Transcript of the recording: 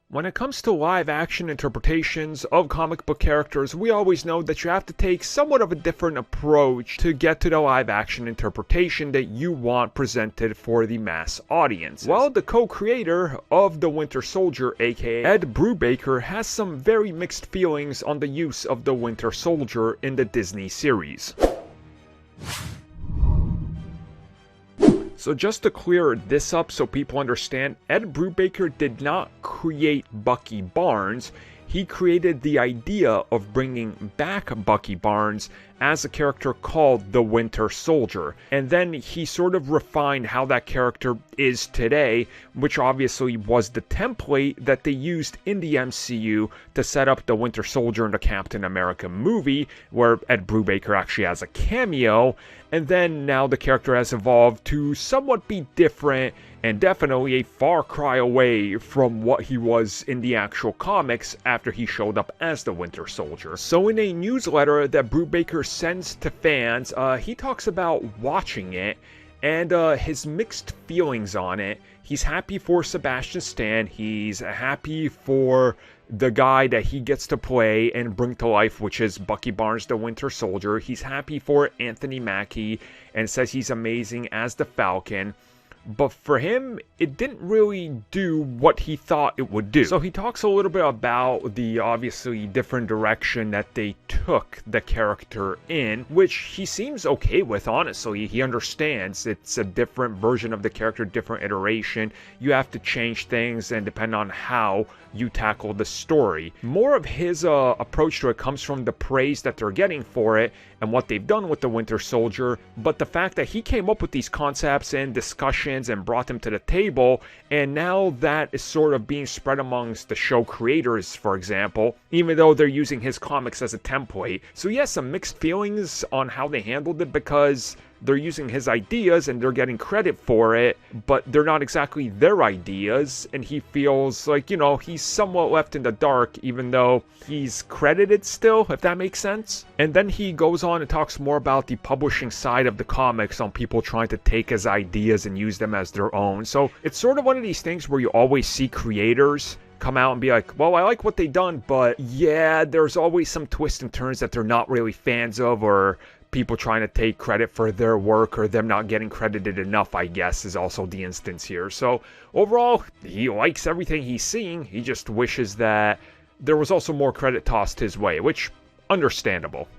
When it comes to live-action interpretations of comic book characters, we always know that you have to take somewhat of a different approach to get to the live-action interpretation that you want presented for the mass audience. Well, the co-creator of the Winter Soldier, aka Ed Brubaker, has some very mixed feelings on the use of the Winter Soldier in the Disney series. So just to clear this up so people understand, Ed Brubaker did not create Bucky Barnes. He created the idea of bringing back Bucky Barnes as a character called the Winter Soldier. And then he sort of refined how that character is today, which obviously was the template that they used in the MCU to set up the Winter Soldier in the Captain America movie, where Ed Brubaker actually has a cameo. And then now the character has evolved to somewhat be different and definitely a far cry away from what he was in the actual comics after he showed up as the Winter Soldier. So in a newsletter that Brubaker sends to fans, he talks about watching it and his mixed feelings on it. He's happy for Sebastian Stan. He's happy for the guy that he gets to play and bring to life, which is Bucky Barnes, the Winter Soldier. He's happy for Anthony Mackie and says he's amazing as the Falcon. But for him, it didn't really do what he thought it would do. So he talks a little bit about the obviously different direction that they took the character in, which he seems okay with, honestly. He understands it's a different version of the character, different iteration. You have to change things and depend on how you tackle the story. More of his approach to it comes from the praise that they're getting for it and what they've done with the Winter Soldier, but the fact that he came up with these concepts and discussions and brought them to the table, and now that is sort of being spread amongst the show creators, for example, even though they're using his comics as a template. So he has some mixed feelings on how they handled it, because they're using his ideas and they're getting credit for it, but they're not exactly their ideas, and he feels like, you know, he's somewhat left in the dark, even though he's credited still, if that makes sense. And then he goes on and talks more about the publishing side of the comics, on people trying to take his ideas and use them as their own. So it's sort of one of these things where you always see creators come out and be like, well, I like what they done, but yeah, there's always some twists and turns that they're not really fans of, or people trying to take credit for their work, or them not getting credited enough, I guess, is also the instance here. So overall, he likes everything he's seeing. He just wishes that there was also more credit tossed his way, which, understandable.